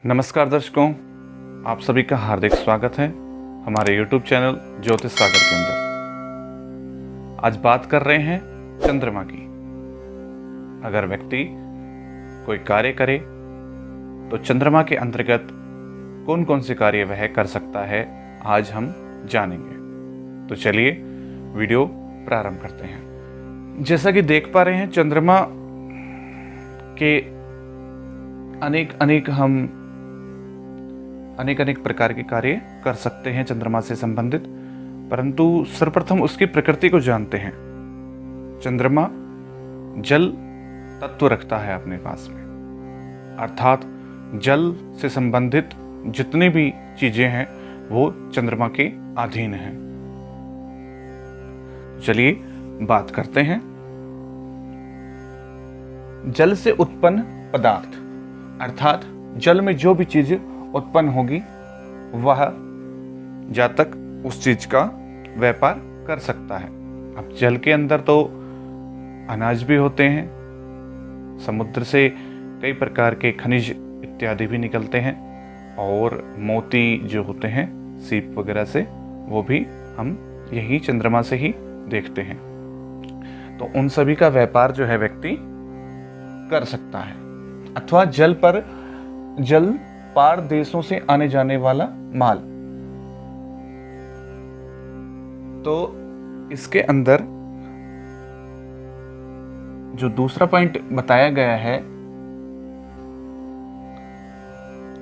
नमस्कार दर्शकों, आप सभी का हार्दिक स्वागत है हमारे YouTube चैनल ज्योतिष सागर के अंदर। आज बात कर रहे हैं चंद्रमा की। अगर व्यक्ति कोई कार्य करे तो चंद्रमा के अंतर्गत कौन कौन से कार्य वह कर सकता है, आज हम जानेंगे। तो चलिए वीडियो प्रारंभ करते हैं। जैसा कि देख पा रहे हैं, चंद्रमा के अनेक प्रकार के कार्य कर सकते हैं चंद्रमा से संबंधित, परंतु सर्वप्रथम उसकी प्रकृति को जानते हैं। चंद्रमा जल तत्व रखता है अपने पास में, अर्थात जल से संबंधित जितनी भी चीजें हैं वो चंद्रमा के अधीन हैं। चलिए बात करते हैं। जल से उत्पन्न पदार्थ, अर्थात जल में जो भी चीज उत्पन्न होगी वह जातक उस चीज का व्यापार कर सकता है। अब जल के अंदर तो अनाज भी होते हैं, समुद्र से कई प्रकार के खनिज इत्यादि भी निकलते हैं, और मोती जो होते हैं सीप वगैरह से, वो भी हम यही चंद्रमा से ही देखते हैं। तो उन सभी का व्यापार जो है व्यक्ति कर सकता है। अथवा जल पार देशों से आने जाने वाला माल। तो इसके अंदर जो दूसरा पॉइंट बताया गया है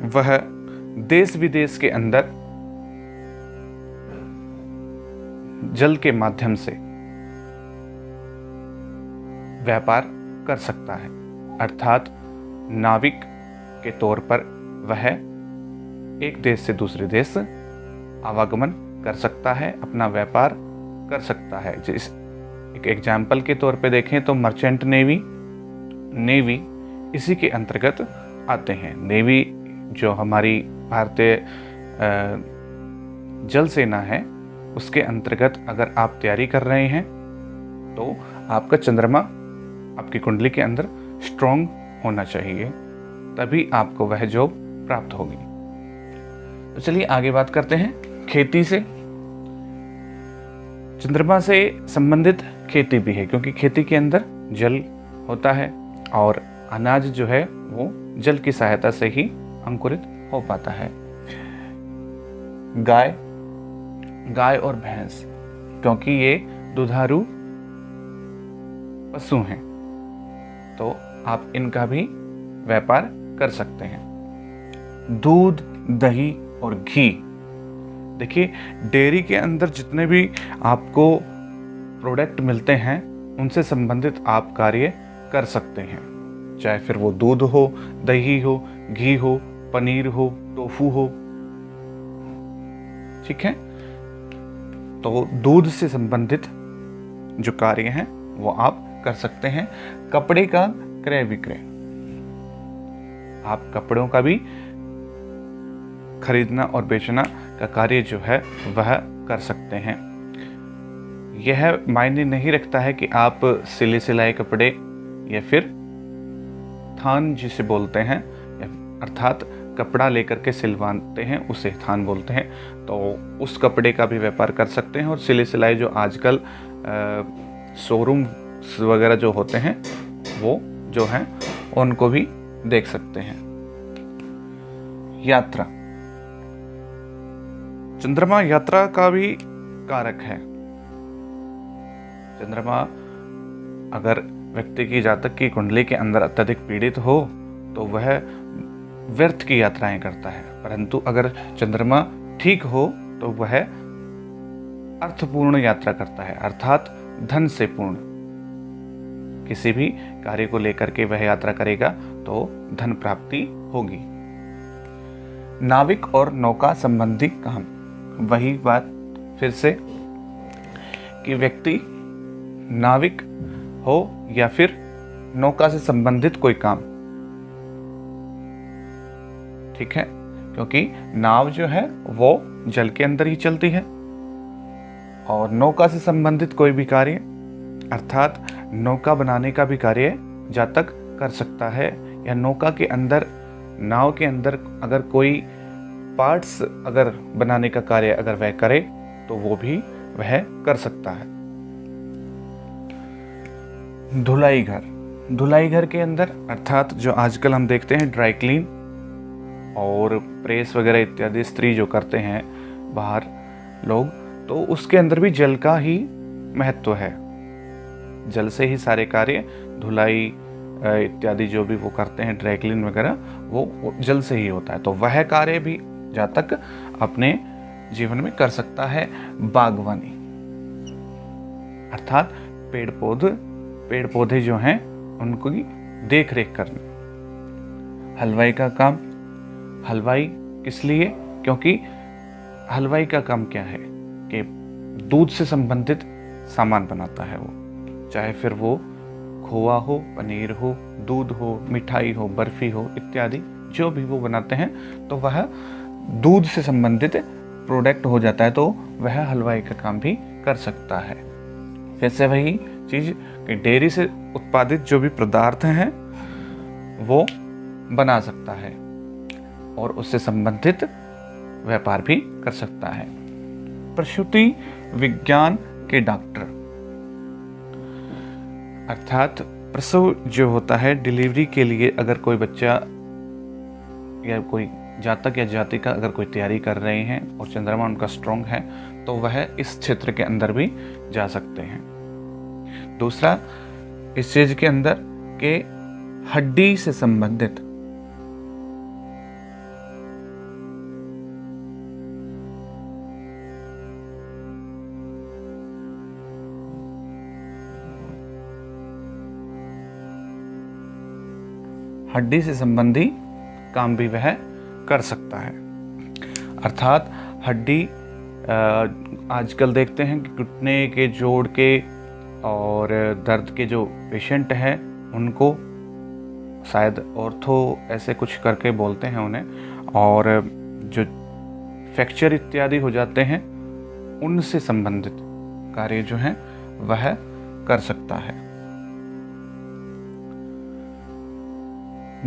वह देश विदेश के अंदर जल के माध्यम से व्यापार कर सकता है, अर्थात नाविक के तौर पर वह एक देश से दूसरे देश आवागमन कर सकता है, अपना व्यापार कर सकता है। जिस एक एग्जाम्पल के तौर पे देखें तो मर्चेंट नेवी इसी के अंतर्गत आते हैं। नेवी जो हमारी भारतीय जल सेना है, उसके अंतर्गत अगर आप तैयारी कर रहे हैं तो आपका चंद्रमा आपकी कुंडली के अंदर स्ट्रॉन्ग होना चाहिए, तभी आपको वह जॉब प्राप्त होगी। तो चलिए आगे बात करते हैं खेती से। चंद्रमा से संबंधित खेती भी है, क्योंकि खेती के अंदर जल होता है और अनाज जो है वो जल की सहायता से ही अंकुरित हो पाता है। गाय और भैंस, क्योंकि ये दुधारू पशु हैं, तो आप इनका भी व्यापार कर सकते हैं। दूध, दही और घी। देखिए, डेयरी के अंदर जितने भी आपको प्रोडक्ट मिलते हैं उनसे संबंधित आप कार्य कर सकते हैं, चाहे फिर वो दूध हो, दही हो, घी हो, पनीर हो, टोफू हो। ठीक है, तो दूध से संबंधित जो कार्य हैं वो आप कर सकते हैं। कपड़े का क्रय विक्रय, आप कपड़ों का भी खरीदना और बेचना का कार्य जो है वह कर सकते हैं। यह मायने नहीं रखता है कि आप सिले सिलाए कपड़े या फिर थान जिसे बोलते हैं, अर्थात कपड़ा लेकर के सिलवाते हैं उसे थान बोलते हैं, तो उस कपड़े का भी व्यापार कर सकते हैं। और सिले सिलाए जो आजकल शोरूम वगैरह जो होते हैं वो जो हैं उनको भी देख सकते हैं। यात्रा, चंद्रमा यात्रा का भी कारक है। चंद्रमा अगर व्यक्ति की जातक की कुंडली के अंदर अत्यधिक पीड़ित हो तो वह व्यर्थ की यात्राएं करता है, परंतु अगर चंद्रमा ठीक हो तो वह अर्थपूर्ण यात्रा करता है, अर्थात धन से पूर्ण। किसी भी कार्य को लेकर के वह यात्रा करेगा तो धन प्राप्ति होगी। नाविक और नौका संबंधी काम, वही बात फिर से कि व्यक्ति नाविक हो या फिर नौका से संबंधित कोई काम। ठीक है, क्योंकि नाव जो है वो जल के अंदर ही चलती है, और नौका से संबंधित कोई भी कार्य, अर्थात नौका बनाने का भी कार्य जातक कर सकता है, या नौका के अंदर नाव के अंदर अगर कोई पार्ट्स अगर बनाने का कार्य अगर वह करे तो वो भी वह कर सकता है। धुलाई घर, धुलाई घर के अंदर अर्थात जो आजकल हम देखते हैं ड्राई क्लीन और प्रेस वगैरह इत्यादि स्त्री जो करते हैं बाहर लोग, तो उसके अंदर भी जल का ही महत्व है। जल से ही सारे कार्य धुलाई इत्यादि जो भी वो करते हैं ड्राई क्लीन वगैरह वो जल से ही होता है। तो वह कार्य भी जातक अपने जीवन में कर सकता है। बागवानी अर्थात पेड़ पौधे जो हैं उनको देख रेख करना। हलवाई का काम, हलवाई किस लिए? क्योंकि हलवाई का काम क्या है कि दूध से संबंधित सामान बनाता है वो, चाहे फिर वो खोआ हो, पनीर हो, दूध हो, मिठाई हो, बर्फी हो इत्यादि जो भी वो बनाते हैं तो वह दूध से संबंधित प्रोडक्ट हो जाता है, तो वह हलवाई का काम भी कर सकता है। वैसे वही चीज कि डेयरी से उत्पादित जो भी पदार्थ हैं वो बना सकता है और उससे संबंधित व्यापार भी कर सकता है। प्रसूति विज्ञान के डॉक्टर अर्थात प्रसव जो होता है डिलीवरी के लिए अगर कोई बच्चा या कोई जातक या जातिका अगर कोई तैयारी कर रहे हैं और चंद्रमा उनका स्ट्रॉन्ग है तो वह इस क्षेत्र के अंदर भी जा सकते हैं। दूसरा, इस चीज के अंदर के हड्डी से संबंधित हड्डी से संबंधी काम भी वह कर सकता है। अर्थात हड्डी आजकल देखते हैं कि घुटने के, जोड़ के और दर्द के जो पेशेंट हैं उनको शायद ऑर्थो ऐसे कुछ करके बोलते हैं उन्हें, और जो फ्रैक्चर इत्यादि हो जाते हैं उनसे संबंधित कार्य जो हैं वह कर सकता है।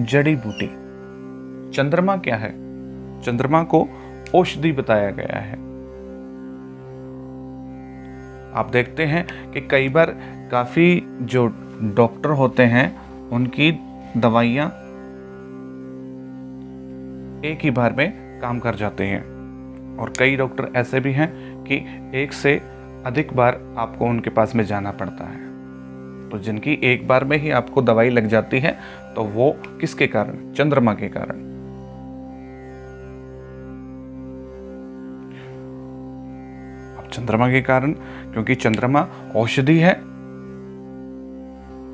जड़ी बूटी, चंद्रमा क्या है? चंद्रमा को औषधि बताया गया है। आप देखते हैं कि कई बार काफी जो डॉक्टर होते हैं उनकी दवाइयां एक ही बार में काम कर जाते हैं, और कई डॉक्टर ऐसे भी हैं कि एक से अधिक बार आपको उनके पास में जाना पड़ता है। तो जिनकी एक बार में ही आपको दवाई लग जाती है तो वो किसके कारण? चंद्रमा के कारण। अब चंद्रमा के कारण, क्योंकि चंद्रमा औषधि है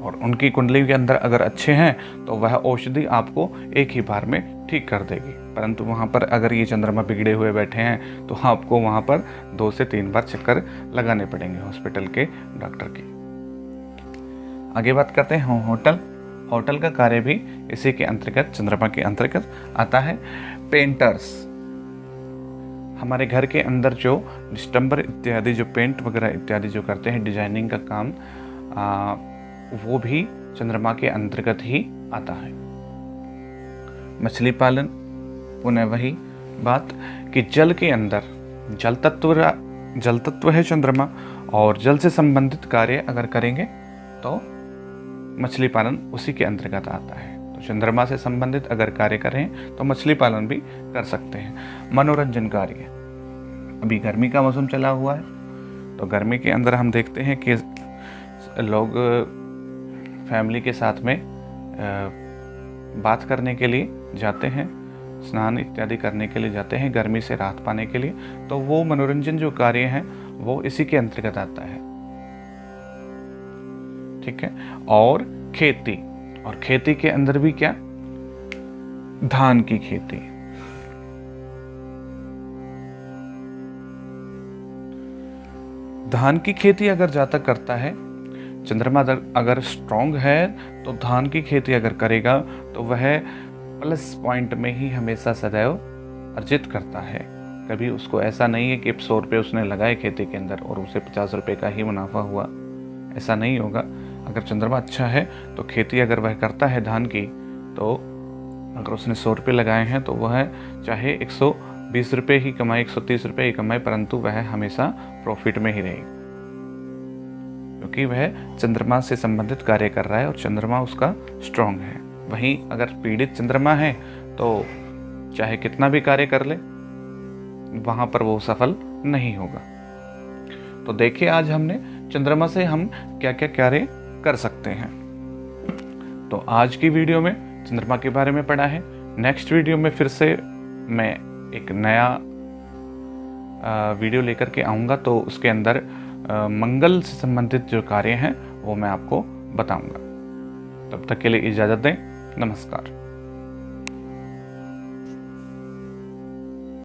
और उनकी कुंडली के अंदर अगर अच्छे हैं तो वह औषधि आपको एक ही बार में ठीक कर देगी। परंतु वहां पर अगर ये चंद्रमा बिगड़े हुए बैठे हैं तो आपको वहां पर 2 से 3 बार चक्कर लगाने पड़ेंगे हॉस्पिटल के डॉक्टर की। आगे बात करते हैं होटल। होटल का कार्य भी इसी के अंतर्गत, चंद्रमा के अंतर्गत आता है। पेंटर्स, हमारे घर के अंदर जो डिस्टेंबर इत्यादि जो पेंट वगैरह इत्यादि जो करते हैं, डिजाइनिंग का काम, वो भी चंद्रमा के अंतर्गत ही आता है। मछली पालन, पुनः वही बात कि जल के अंदर जल तत्व है चंद्रमा, और जल से संबंधित कार्य अगर करेंगे तो मछली पालन उसी के अंतर्गत आता है। तो चंद्रमा से संबंधित अगर कार्य करें तो मछली पालन भी कर सकते हैं। मनोरंजन कार्य, अभी गर्मी का मौसम चला हुआ है तो गर्मी के अंदर हम देखते हैं कि लोग फैमिली के साथ में बात करने के लिए जाते हैं, स्नान इत्यादि करने के लिए जाते हैं गर्मी से राहत पाने के लिए। तो वो मनोरंजन जो कार्य है वो इसी के अंतर्गत आता है। ठीक है। और खेती, और खेती के अंदर भी क्या? धान की खेती। धान की खेती अगर जातक करता है, चंद्रमा अगर स्ट्रांग है तो धान की खेती अगर करेगा तो वह प्लस पॉइंट में ही हमेशा सदैव अर्जित करता है। कभी उसको ऐसा नहीं है कि 100 रुपये उसने लगाए खेती के अंदर और उसे 50 रुपये का ही मुनाफा हुआ, ऐसा नहीं होगा। अगर चंद्रमा अच्छा है तो खेती अगर वह करता है धान की तो अगर उसने 100 रुपये लगाए हैं तो वह चाहे 120 रुपये ही कमाए, 130 रुपये ही कमाए, परंतु वह हमेशा प्रॉफिट में ही रहेगा, क्योंकि वह चंद्रमा से संबंधित कार्य कर रहा है और चंद्रमा उसका स्ट्रांग है। वहीं अगर पीड़ित चंद्रमा है तो चाहे कितना भी कार्य कर ले, वहां पर वो सफल नहीं होगा। तो देखिए आज हमने चंद्रमा से हम क्या क्या कार्य कर सकते हैं। तो आज की वीडियो में चंद्रमा के बारे में पढ़ा है। नेक्स्ट वीडियो में फिर से मैं एक नया वीडियो लेकर के आऊँगा, तो उसके अंदर मंगल से संबंधित जो कार्य हैं वो मैं आपको बताऊँगा। तब तक के लिए इजाज़त दें। नमस्कार।